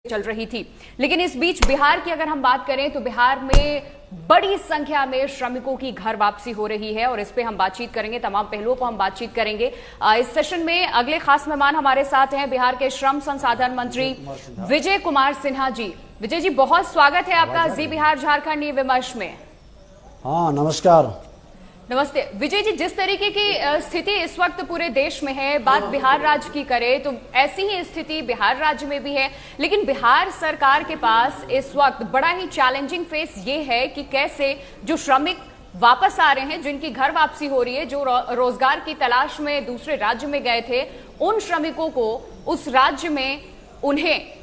चल रही थी। लेकिन इस बीच बिहार की अगर हम बात करें तो बिहार में बड़ी संख्या में श्रमिकों की घर वापसी हो रही है और इस पे हम बातचीत करेंगे, तमाम पहलुओं पर हम बातचीत करेंगे। इस सेशन में अगले खास मेहमान हमारे साथ हैं बिहार के श्रम संसाधन मंत्री विजय कुमार सिन्हा जी। विजय जी, बहुत स्वागत है आपका जी बिहार झारखंड ये विमर्श में। हाँ, नमस्कार। नमस्ते विजय जी, जिस तरीके की स्थिति इस वक्त पूरे देश में है, बात बिहार राज्य की करें तो ऐसी ही स्थिति बिहार राज्य में भी है। लेकिन बिहार सरकार के पास इस वक्त बड़ा ही चैलेंजिंग फेस ये है कि कैसे जो श्रमिक वापस आ रहे हैं, जिनकी घर वापसी हो रही है, जो रोजगार की तलाश में दूसरे राज्य में गए थे, उन श्रमिकों को उस राज्य में उन्हें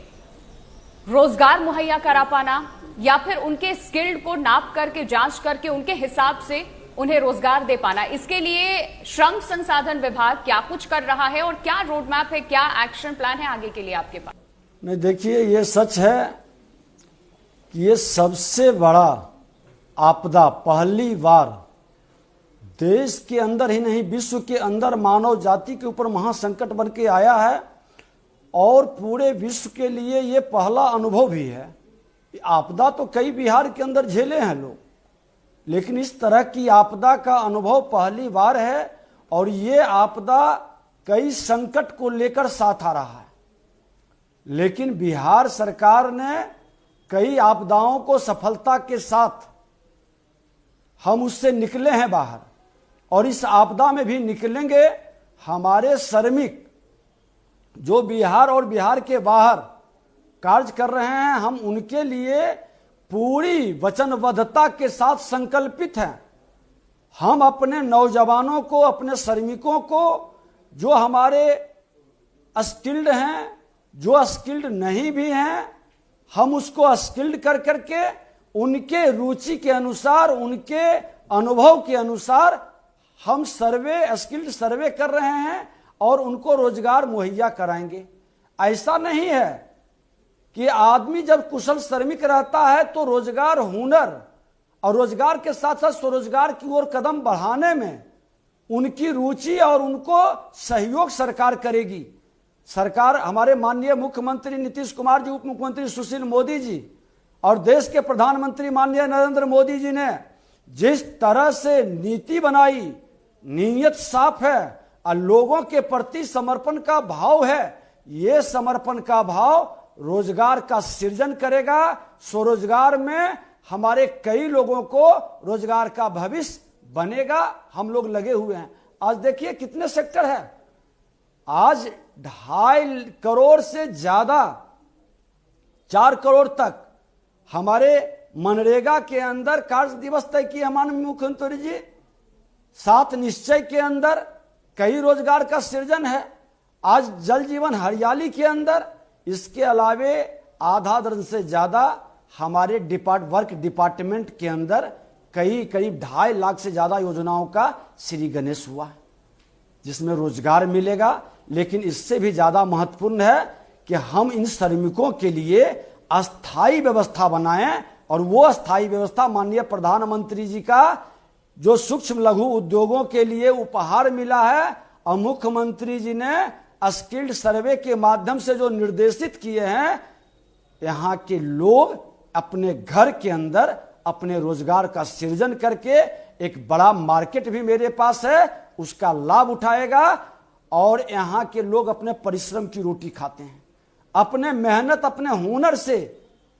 रोजगार मुहैया करा पाना या फिर उनके स्किल्ड को नाप करके जांच करके उनके हिसाब से उन्हें रोजगार दे पाना, इसके लिए श्रम संसाधन विभाग क्या कुछ कर रहा है और क्या रोड मैप है, क्या एक्शन प्लान है आगे के लिए आपके पास? नहीं, देखिए, ये सच है कि ये सबसे बड़ा आपदा पहली बार देश के अंदर ही नहीं विश्व के अंदर मानव जाति के ऊपर महासंकट बन के आया है और पूरे विश्व के लिए ये पहला अनुभव भी है। आपदा तो कई बिहार के अंदर झेले हैं लोग, लेकिन इस तरह की आपदा का अनुभव पहली बार है और ये आपदा कई संकट को लेकर साथ आ रहा है। लेकिन बिहार सरकार ने कई आपदाओं को सफलता के साथ हम उससे निकले हैं बाहर और इस आपदा में भी निकलेंगे। हमारे श्रमिक जो बिहार और बिहार के बाहर कार्य कर रहे हैं, हम उनके लिए पूरी वचनबद्धता के साथ संकल्पित हैं। हम अपने नौजवानों को, अपने श्रमिकों को, जो हमारे स्किल्ड हैं, जो स्किल्ड नहीं भी हैं, हम उसको स्किल्ड कर करके उनके रुचि के अनुसार, उनके अनुभव के अनुसार हम स्किल्ड सर्वे कर रहे हैं और उनको रोजगार मुहैया कराएंगे। ऐसा नहीं है कि आदमी जब कुशल श्रमिक रहता है तो रोजगार, हुनर और रोजगार के साथ साथ स्वरोजगार की ओर कदम बढ़ाने में उनकी रुचि और उनको सहयोग सरकार करेगी। सरकार, हमारे माननीय मुख्यमंत्री नीतीश कुमार जी, उप मुख्यमंत्री सुशील मोदी जी और देश के प्रधानमंत्री माननीय नरेंद्र मोदी जी ने जिस तरह से नीति बनाई, नीयत साफ है और लोगों के प्रति समर्पण का भाव है। ये समर्पण का भाव रोजगार का सृजन करेगा। स्वरोजगार में हमारे कई लोगों को रोजगार का भविष्य बनेगा। हम लोग लगे हुए हैं। आज देखिए कितने सेक्टर है। आज 2.5 करोड़ से ज्यादा 4 करोड़ तक हमारे मनरेगा के अंदर कार्य दिवस तय किए माननीय मुख्यमंत्री जी। 7 निश्चय के अंदर कई रोजगार का सृजन है। आज जल जीवन हरियाली के अंदर, इसके अलावे आधा दर्जन से ज्यादा हमारे वर्क डिपार्टमेंट के अंदर करीब 2.5 लाख से ज्यादा योजनाओं का श्री गणेश हुआ है, जिसमें रोजगार मिलेगा। लेकिन इससे भी ज्यादा महत्वपूर्ण है कि हम इन श्रमिकों के लिए अस्थायी व्यवस्था बनाएं और वो अस्थायी व्यवस्था माननीय प्रधानमंत्री जी का जो सूक्ष्म लघु उद्योगों के लिए उपहार मिला है और मुख्यमंत्री जी ने स्किल्ड सर्वे के माध्यम से जो निर्देशित किए हैं, यहाँ के लोग अपने घर के अंदर अपने रोजगार का सृजन करके एक बड़ा मार्केट भी मेरे पास है, उसका लाभ उठाएगा और यहाँ के लोग अपने परिश्रम की रोटी खाते हैं, अपने मेहनत, अपने हुनर से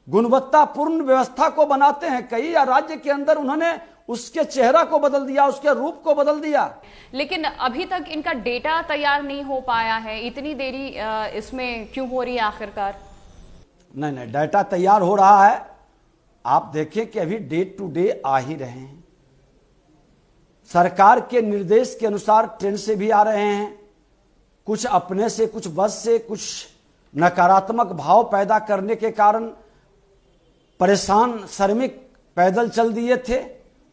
गुणवत्तापूर्ण व्यवस्था को बनाते हैं। कई राज्य के अंदर उन्होंने उसके चेहरा को बदल दिया, उसके रूप को बदल दिया। लेकिन अभी तक इनका डेटा तैयार नहीं हो पाया है। इतनी देरी इसमें क्यों हो रही है आखिरकार? नहीं, डेटा तैयार हो रहा है। आप देखें कि अभी डे टू डे आ ही रहे हैं। सरकार के निर्देश के अनुसार ट्रेन से भी आ रहे हैं, कुछ अपने से, कुछ बस से, कुछ नकारात्मक भाव पैदा करने के कारण परेशान श्रमिक पैदल चल दिए थे।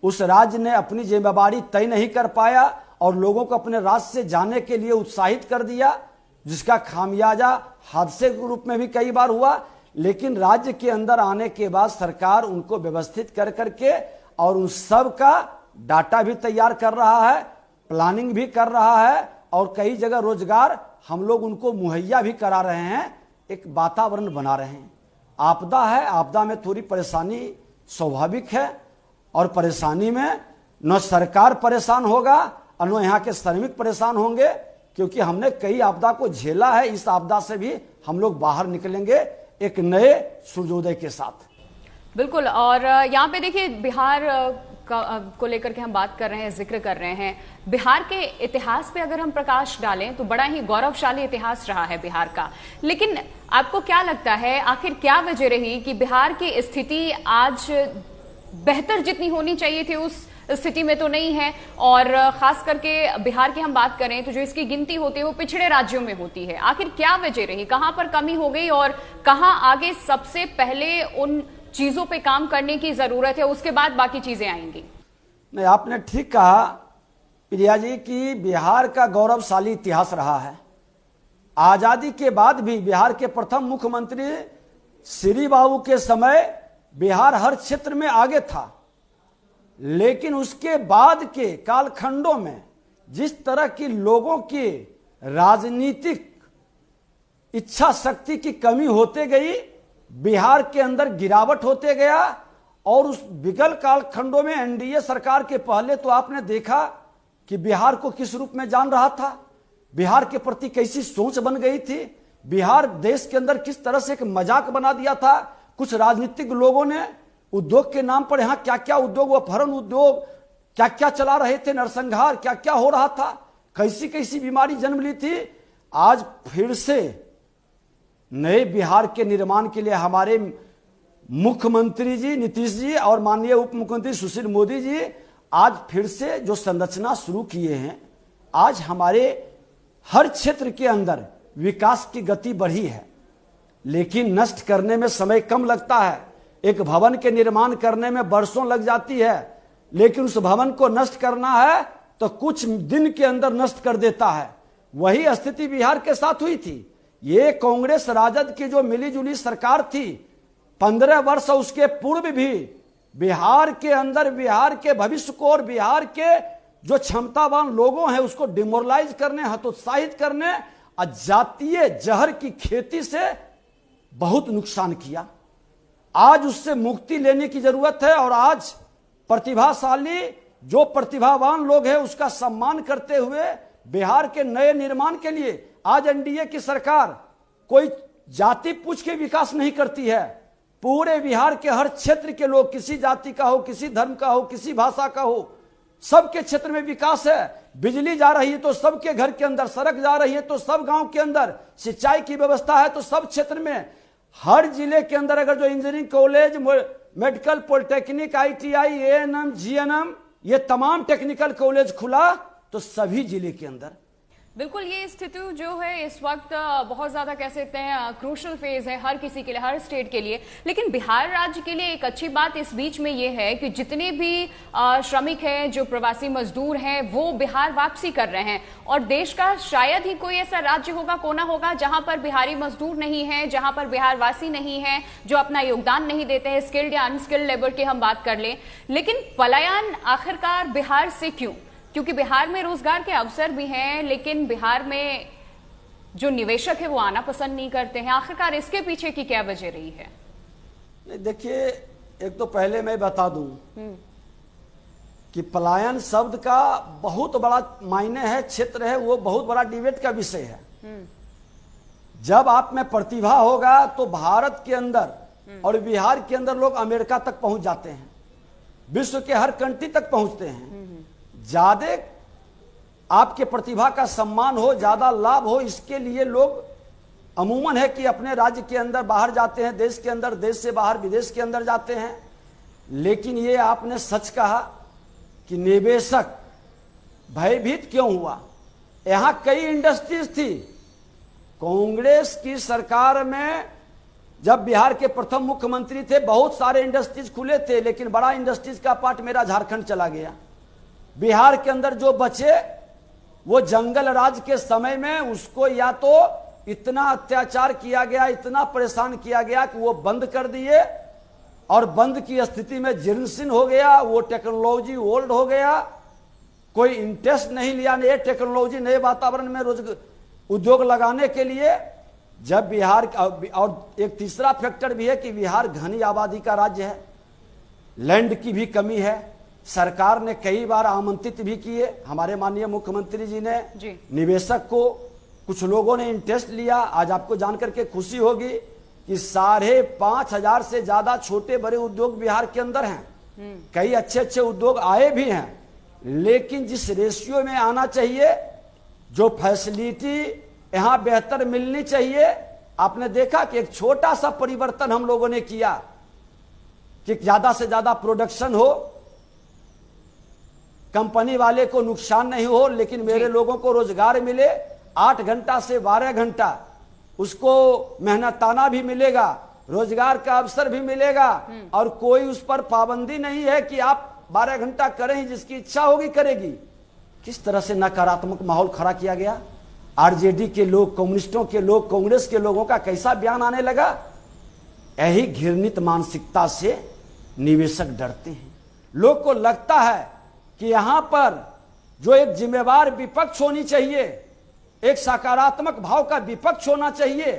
उस राज्य ने अपनी जिम्मेदारी तय नहीं कर पाया और लोगों को अपने राज्य से जाने के लिए उत्साहित कर दिया, जिसका खामियाजा हादसे के रूप में भी कई बार हुआ। लेकिन राज्य के अंदर आने के बाद सरकार उनको व्यवस्थित कर करके और उन सब का डाटा भी तैयार कर रहा है, प्लानिंग भी कर रहा है और कई जगह रोजगार हम लोग उनको मुहैया भी करा रहे हैं, एक वातावरण बना रहे हैं। आपदा है, आपदा में थोड़ी परेशानी स्वाभाविक है, और परेशानी में न सरकार परेशान होगा और न यहाँ के श्रमिक परेशान होंगे, क्योंकि हमने कई आपदा को झेला है। इस आपदा से भी हम लोग बाहर निकलेंगे एक नए सूर्योदय के साथ। बिल्कुल। और यहाँ पे देखिए, बिहार को लेकर के हम बात कर रहे हैं, जिक्र कर रहे हैं। बिहार के इतिहास पे अगर हम प्रकाश डालें तो बड़ा ही गौरवशाली इतिहास रहा है बिहार का। लेकिन आपको क्या लगता है, आखिर क्या वजह रही कि बिहार की स्थिति आज बेहतर जितनी होनी चाहिए थी उस स्थिति में तो नहीं है? और खास करके बिहार की हम बात करें तो जो इसकी गिनती होती है वो पिछड़े राज्यों में होती है। आखिर क्या वजह रही, कहां पर कमी हो गई और कहां आगे सबसे पहले उन चीजों पे काम करने की जरूरत है, उसके बाद बाकी चीजें आएंगी? नहीं, आपने ठीक कहा प्रिया जी कि बिहार का गौरवशाली इतिहास रहा है। आजादी के बाद भी बिहार के प्रथम मुख्यमंत्री श्री बाबू के समय बिहार हर क्षेत्र में आगे था, लेकिन उसके बाद के कालखंडों में जिस तरह की लोगों की राजनीतिक इच्छा शक्ति की कमी होते गई, बिहार के अंदर गिरावट होते गया। और उस विगल कालखंडों में एनडीए सरकार के पहले तो आपने देखा कि बिहार को किस रूप में जान रहा था, बिहार के प्रति कैसी सोच बन गई थी, बिहार देश के अंदर किस तरह से एक मजाक बना दिया था। कुछ राजनीतिक लोगों ने उद्योग के नाम पर यहाँ क्या क्या उद्योग, अपहरण उद्योग क्या क्या चला रहे थे, नरसंहार क्या क्या हो रहा था, कैसी कैसी बीमारी जन्म ली थी। आज फिर से नए बिहार के निर्माण के लिए हमारे मुख्यमंत्री जी नीतीश जी और माननीय उप मुख्यमंत्री सुशील मोदी जी आज फिर से जो संरचना शुरू किए हैं, आज हमारे हर क्षेत्र के अंदर विकास की गति बढ़ी है। लेकिन नष्ट करने में समय कम लगता है। एक भवन के निर्माण करने में वर्षों लग जाती है, लेकिन उस भवन को नष्ट करना है तो कुछ दिन के अंदर नष्ट कर देता है। वही स्थिति बिहार के साथ हुई थी। ये कांग्रेस राजद की जो मिलीजुली सरकार थी 15 वर्ष, उसके पूर्व भी बिहार के अंदर बिहार के भविष्य को और बिहार के जो क्षमतावान लोगों हैं उसको डिमोरलाइज करने, हतोत्साहित करने और जातीय जहर की खेती से बहुत नुकसान किया। आज उससे मुक्ति लेने की जरूरत है और आज प्रतिभाशाली जो प्रतिभावान लोग हैं उसका सम्मान करते हुए बिहार के नए निर्माण के लिए आज एनडीए की सरकार कोई जाति पूछ के विकास नहीं करती है। पूरे बिहार के हर क्षेत्र के लोग, किसी जाति का हो, किसी धर्म का हो, किसी भाषा का हो, सबके क्षेत्र में विकास है। बिजली जा रही है तो सबके घर के अंदर, सड़क जा रही है तो सब गांव के अंदर, सिंचाई की व्यवस्था है तो सब क्षेत्र में, हर जिले के अंदर अगर जो engineering college, medical, polytechnic, ITI, ANM, GNM, ये तमाम टेक्निकल कॉलेज खुला तो सभी जिले के अंदर। बिल्कुल, ये स्थिति जो है इस वक्त बहुत ज्यादा कह सकते हैं क्रूशल फेज है हर किसी के लिए, हर स्टेट के लिए। लेकिन बिहार राज्य के लिए एक अच्छी बात इस बीच में ये है कि जितने भी श्रमिक हैं, जो प्रवासी मजदूर हैं, वो बिहार वापसी कर रहे हैं। और देश का शायद ही कोई ऐसा राज्य होगा, कोना होगा, जहां पर बिहारी मजदूर नहीं है, जहां पर बिहार वासी नहीं है, जो अपना योगदान नहीं देते हैं, स्किल्ड या अनस्किल्ड लेबर की हम बात कर लें। लेकिन पलायन आखिरकार बिहार से क्यों? क्योंकि बिहार में रोजगार के अवसर भी हैं, लेकिन बिहार में जो निवेशक है वो आना पसंद नहीं करते हैं। आखिरकार इसके पीछे की क्या वजह रही है? देखिए, एक तो पहले मैं बता दूं कि पलायन शब्द का बहुत बड़ा मायने है, क्षेत्र है, वो बहुत बड़ा डिबेट का विषय है। जब आप में प्रतिभा होगा तो भारत के अंदर और बिहार के अंदर लोग अमेरिका तक पहुंच जाते हैं, विश्व के हर कंट्री तक पहुंचते हैं। ज्यादा आपके प्रतिभा का सम्मान हो, ज्यादा लाभ हो, इसके लिए लोग अमूमन है कि अपने राज्य के अंदर बाहर जाते हैं, देश के अंदर, देश से बाहर विदेश के अंदर जाते हैं। लेकिन ये आपने सच कहा कि निवेशक भयभीत क्यों हुआ। यहां कई इंडस्ट्रीज थी। कांग्रेस की सरकार में जब बिहार के प्रथम मुख्यमंत्री थे बहुत सारे इंडस्ट्रीज खुले थे, लेकिन बड़ा इंडस्ट्रीज का पार्ट मेरा झारखंड चला गया। बिहार के अंदर जो बचे वो जंगल राज के समय में उसको या तो इतना अत्याचार किया गया, इतना परेशान किया गया कि वो बंद कर दिए और बंद की स्थिति में जीर्णशीर्ण हो गया। वो टेक्नोलॉजी ओल्ड हो गया, कोई इंटरेस्ट नहीं लिया नए टेक्नोलॉजी, नए वातावरण में रोज उद्योग लगाने के लिए। जब बिहार और एक तीसरा फैक्टर भी है कि बिहार घनी आबादी का राज्य है, लैंड की भी कमी है। सरकार ने कई बार आमंत्रित भी किए, हमारे माननीय मुख्यमंत्री जी ने निवेशक को, कुछ लोगों ने इंटरेस्ट लिया। आज आपको जानकर के खुशी होगी कि 5,500 से ज्यादा छोटे बड़े उद्योग बिहार के अंदर हैं। कई अच्छे अच्छे उद्योग आए भी हैं, लेकिन जिस रेशियो में आना चाहिए, जो फैसिलिटी यहां बेहतर मिलनी चाहिए, आपने देखा कि एक छोटा सा परिवर्तन हम लोगों ने किया कि ज्यादा से ज्यादा प्रोडक्शन हो, कंपनी वाले को नुकसान नहीं हो, लेकिन मेरे लोगों को रोजगार मिले। 8 घंटा से 12 घंटा उसको मेहनताना भी मिलेगा, रोजगार का अवसर भी मिलेगा, और कोई उस पर पाबंदी नहीं है कि आप 12 घंटा करें ही, जिसकी इच्छा होगी करेगी। किस तरह से नकारात्मक माहौल खड़ा किया गया। आरजेडी के लोग, कम्युनिस्टों के लोग, कांग्रेस के लोगों का कैसा बयान आने लगा। यही घृणित मानसिकता से निवेशक डरते हैं। लोग को लगता है कि यहां पर जो एक जिम्मेवार विपक्ष होनी चाहिए, एक सकारात्मक भाव का विपक्ष होना चाहिए,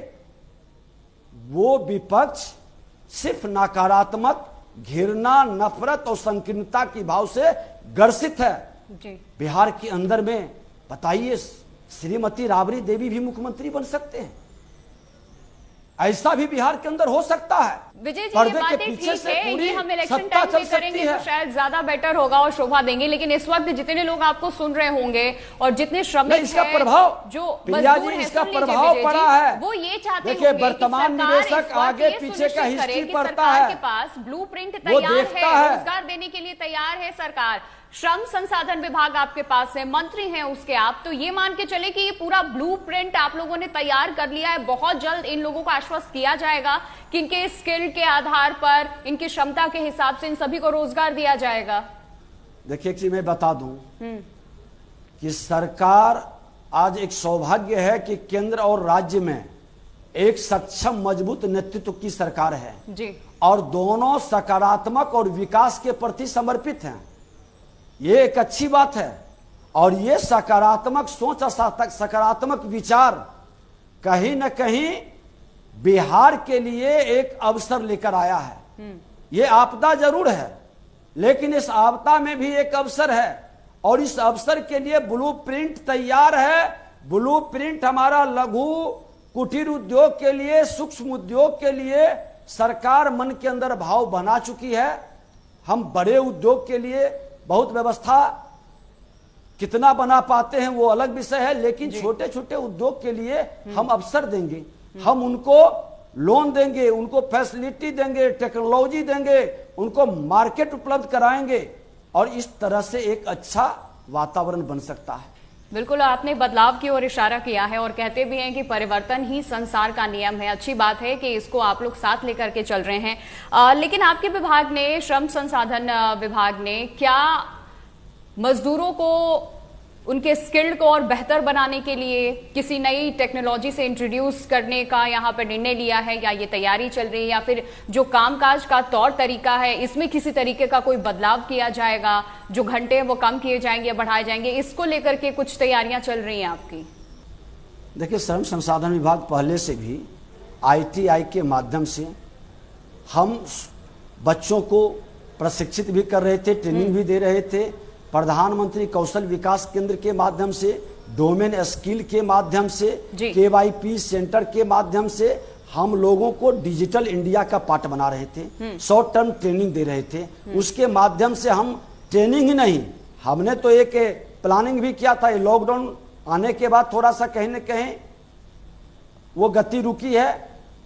वो विपक्ष सिर्फ नकारात्मक, घृणा, नफरत और संकीर्णता की भाव से ग्रसित है। बिहार के अंदर में बताइए, श्रीमती राबड़ी देवी भी मुख्यमंत्री बन सकते हैं, ऐसा भी बिहार के अंदर हो सकता है। विजय जी, ये बातें ठीक है, ये हम इलेक्शन टाइम में करेंगे तो शायद ज्यादा बेटर होगा और शोभा देंगे, लेकिन इस वक्त जितने लोग आपको सुन रहे होंगे और जितने श्रमिक इसका प्रभाव जो मजदूर हैं, इसका प्रभाव पड़ा है। वो ये चाहते हैं कि वर्तमान निवेशक आगे पीछे का हिस्ट्री पढ़ता है, के पास ब्लूप्रिंट तैयार है, रोजगार देने के लिए तैयार है सरकार, श्रम संसाधन विभाग आपके पास है, मंत्री हैं उसके आप, तो ये मान के चले कि ये पूरा ब्लूप्रिंट आप लोगों ने तैयार कर लिया है। बहुत जल्द इन लोगों को आश्वस्त किया जाएगा कि इनके स्किल के आधार पर, इनकी क्षमता के हिसाब से इन सभी को रोजगार दिया जाएगा। देखिए कि मैं बता दूं कि सरकार आज एक सौभाग्य है कि केंद्र और राज्य में एक सक्षम मजबूत नेतृत्व की सरकार है जी, और दोनों सकारात्मक और विकास के प्रति समर्पित हैं। ये एक अच्छी बात है, और ये सकारात्मक सोच, सकारात्मक विचार कहीं न कहीं बिहार के लिए एक अवसर लेकर आया है। ये आपदा जरूर है, लेकिन इस आपदा में भी एक अवसर है, और इस अवसर के लिए ब्लूप्रिंट तैयार है। ब्लूप्रिंट हमारा लघु कुटीर उद्योग के लिए, सूक्ष्म उद्योग के लिए सरकार मन के अंदर भाव बना चुकी है। हम बड़े उद्योग के लिए बहुत व्यवस्था कितना बना पाते हैं वो अलग विषय है, लेकिन छोटे छोटे उद्योग के लिए हम अवसर देंगे, हम उनको लोन देंगे, उनको फैसिलिटी देंगे, टेक्नोलॉजी देंगे, उनको मार्केट उपलब्ध कराएंगे, और इस तरह से एक अच्छा वातावरण बन सकता है। बिल्कुल, आपने बदलाव की ओर इशारा किया है और कहते भी हैं कि परिवर्तन ही संसार का नियम है। अच्छी बात है कि इसको आप लोग साथ लेकर के चल रहे हैं। लेकिन आपके विभाग ने, श्रम संसाधन विभाग ने, क्या मजदूरों को, उनके स्किल को और बेहतर बनाने के लिए किसी नई टेक्नोलॉजी से इंट्रोड्यूस करने का यहाँ पर निर्णय लिया है, या ये तैयारी चल रही है, या फिर जो कामकाज का तौर तरीका है इसमें किसी तरीके का कोई बदलाव किया जाएगा, जो घंटे हैं वो कम किए जाएंगे, बढ़ाए जाएंगे, इसको लेकर के कुछ तैयारियां चल रही हैं आपकी? देखिए, श्रम संसाधन विभाग पहले से भी ITI के माध्यम से हम बच्चों को प्रशिक्षित भी कर रहे थे, ट्रेनिंग भी दे रहे थे। प्रधानमंत्री कौशल विकास केंद्र के माध्यम से, डोमेन स्किल के माध्यम से, KYP सेंटर के माध्यम से हम लोगों को डिजिटल इंडिया का पार्ट बना रहे थे, शॉर्ट टर्म ट्रेनिंग दे रहे थे। उसके माध्यम से हम ट्रेनिंग ही नहीं, हमने तो एक प्लानिंग भी किया था। लॉकडाउन आने के बाद थोड़ा सा कहीं न कहीं वो गति रुकी है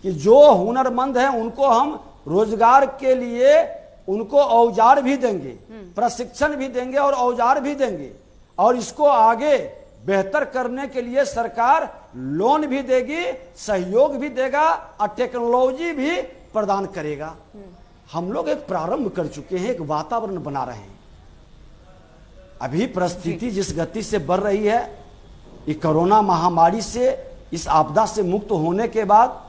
कि जो हुनरमंद है उनको हम रोजगार के लिए उनको औजार भी देंगे, प्रशिक्षण भी देंगे और औजार भी देंगे, और इसको आगे बेहतर करने के लिए सरकार लोन भी देगी, सहयोग भी देगा और टेक्नोलॉजी भी प्रदान करेगा। हम लोग एक प्रारंभ कर चुके हैं, एक वातावरण बना रहे हैं। अभी परिस्थिति जिस गति से बढ़ रही है, ये कोरोना महामारी से, इस आपदा से मुक्त होने के बाद,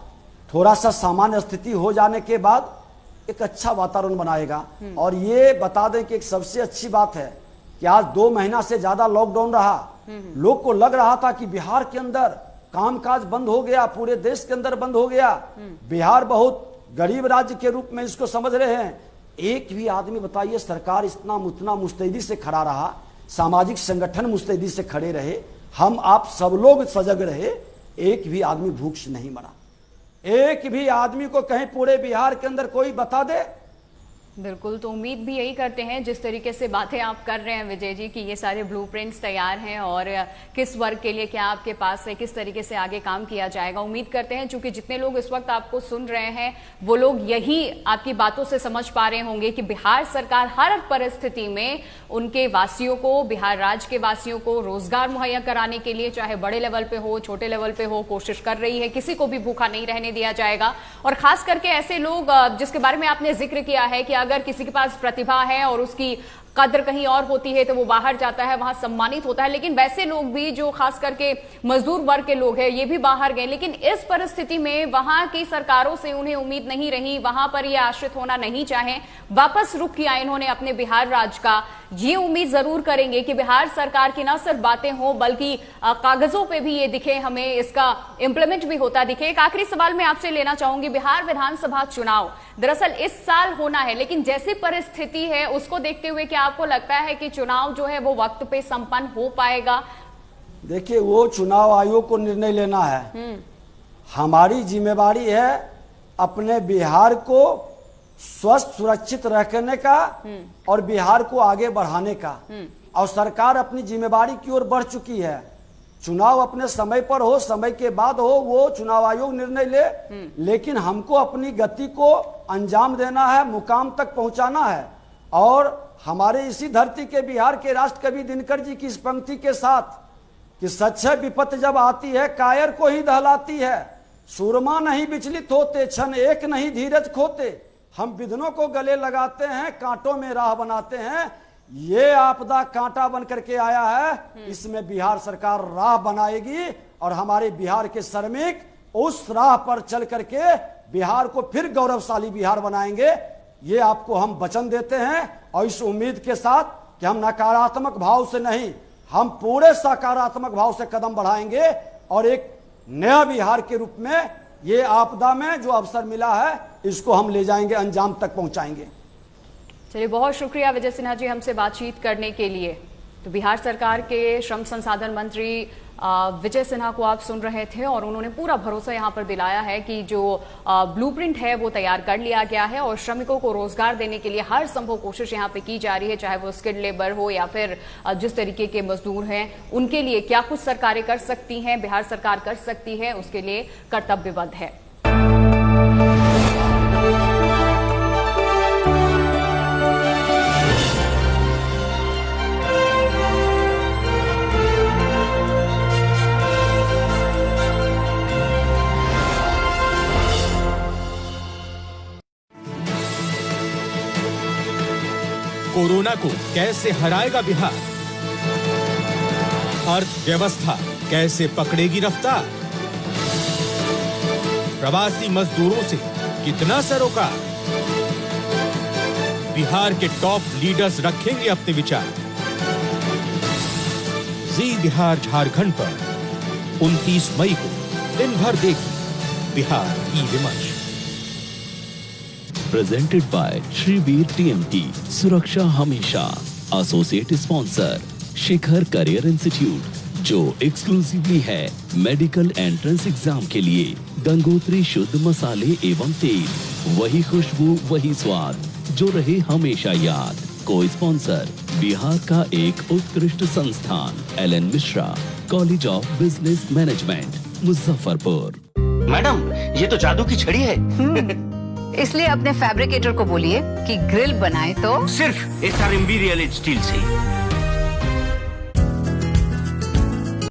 थोड़ा सा सामान्य स्थिति हो जाने के बाद एक अच्छा वातावरण बनाएगा। और ये बता दें कि एक सबसे अच्छी बात है कि आज 2 महीना से ज्यादा लॉकडाउन रहा। लोग को लग रहा था कि बिहार के अंदर कामकाज बंद हो गया, पूरे देश के अंदर बंद हो गया। बिहार बहुत गरीब राज्य के रूप में इसको समझ रहे हैं। एक भी आदमी बताइए, सरकार उतना मुस्तैदी से खड़ा रहा, सामाजिक संगठन मुस्तैदी से खड़े रहे, हम आप सब लोग सजग रहे, एक भी आदमी भूख से नहीं मरा। एक भी आदमी को कहीं पूरे बिहार के अंदर कोई बता दे। बिल्कुल, तो उम्मीद भी यही करते हैं जिस तरीके से बातें आप कर रहे हैं विजय जी कि ये सारे ब्लूप्रिंट्स तैयार हैं और किस वर्ग के लिए क्या आपके पास है, किस तरीके से आगे काम किया जाएगा। उम्मीद करते हैं क्योंकि जितने लोग इस वक्त आपको सुन रहे हैं वो लोग यही आपकी बातों से समझ पा रहे होंगे कि बिहार सरकार हर परिस्थिति में उनके वासियों को, बिहार राज्य के वासियों को रोजगार मुहैया कराने के लिए, चाहे बड़े लेवल पे हो, छोटे लेवल पे हो, कोशिश कर रही है। किसी को भी भूखा नहीं रहने दिया जाएगा। और खास करके ऐसे लोग जिसके बारे में आपने जिक्र किया है कि अगर किसी के पास प्रतिभा है और उसकी कद्र कहीं और होती है तो वो बाहर जाता है, वहां सम्मानित होता है, लेकिन वैसे लोग भी जो खास करके मजदूर वर्ग के लोग हैं ये भी बाहर गए। लेकिन इस परिस्थिति में वहां की सरकारों से उन्हें उम्मीद नहीं रही, वहां पर ये आश्रित होना नहीं चाहे, वापस रुख किया इन्होंने अपने बिहार राज्य का। ये उम्मीद जरूर करेंगे कि बिहार सरकार की न सिर्फ बातें हो बल्कि कागजों पे भी ये दिखे, हमें इसका इंप्लीमेंट भी होता दिखे। एक आखिरी सवाल मैं आपसे लेना चाहूंगी, बिहार विधानसभा चुनाव दरअसल इस साल होना है, लेकिन जैसी परिस्थिति है उसको देखते हुए क्या आपको लगता है कि चुनाव जो है वो वक्त पे संपन्न हो पाएगा? देखिए, वो चुनाव आयोग को निर्णय लेना है। हमारी जिम्मेवारी है अपने बिहार को स्वस्थ सुरक्षित रखने का और बिहार को आगे बढ़ाने का, और सरकार अपनी जिम्मेवारी की ओर बढ़ चुकी है। चुनाव अपने समय पर हो, समय के बाद हो, वो चुनाव आयोग निर्णय ले, लेकिन हमको अपनी गति को अंजाम देना है, मुकाम तक पहुंचाना है। और हमारे इसी धरती के बिहार के राष्ट्र कवि दिनकर जी की इस पंक्ति के साथ कि सच है विपत्ति जब आती है कायर को ही दहलाती है, सूरमा नहीं विचलित होते, क्षण एक नहीं धीरज खोते, हम विघ्नों को गले लगाते हैं, कांटों में राह बनाते हैं। ये आपदा कांटा बन करके आया है, इसमें बिहार सरकार राह बनाएगी और हमारे बिहार के श्रमिक उस राह पर चल करके बिहार को फिर गौरवशाली बिहार बनाएंगे। ये आपको हम वचन देते हैं और इस उम्मीद के साथ कि हम नकारात्मक भाव से नहीं, हम पूरे सकारात्मक भाव से कदम बढ़ाएंगे और एक नया बिहार के रूप में ये आपदा में जो अवसर मिला है इसको हम ले जाएंगे, अंजाम तक पहुंचाएंगे। चलिए, बहुत शुक्रिया विजय सिन्हा जी हमसे बातचीत करने के लिए। तो बिहार सरकार के श्रम संसाधन मंत्री विजय सिन्हा को आप सुन रहे थे और उन्होंने पूरा भरोसा यहां पर दिलाया है कि जो ब्लूप्रिंट है वो तैयार कर लिया गया है और श्रमिकों को रोजगार देने के लिए हर संभव कोशिश यहां पे की जा रही है, चाहे वो स्किल्ड लेबर हो या फिर जिस तरीके के मजदूर हैं उनके लिए क्या कुछ सरकारें कर सकती हैं, बिहार सरकार कर सकती है, उसके लिए कर्तव्यबद्ध है। कोरोना को कैसे हराएगा बिहार? अर्थव्यवस्था कैसे पकड़ेगी रफ्तार? प्रवासी मजदूरों से कितना सरोकार? बिहार के टॉप लीडर्स रखेंगे अपने विचार। जी बिहार झारखंड पर 29 मई को दिन भर देखिए बिहार ई विमर्श। प्रेजेंटेड बाय श्रीवीर टीएमटी, सुरक्षा हमेशा। एसोसिएट स्पॉन्सर शिखर करियर इंस्टीट्यूट, जो एक्सक्लूसिवली है मेडिकल एंट्रेंस एग्जाम के लिए। गंगोत्री शुद्ध मसाले एवं तेल, वही खुशबू वही स्वाद जो रहे हमेशा याद। को स्पॉन्सर बिहार का एक उत्कृष्ट संस्थान L N Mishra college of business management, Muzaffarpur. Madam, ये तो जादू की छड़ी है। इसलिए अपने फैब्रिकेटर को बोलिए कि ग्रिल बनाए तो सिर्फ SRMB रियल स्टील से।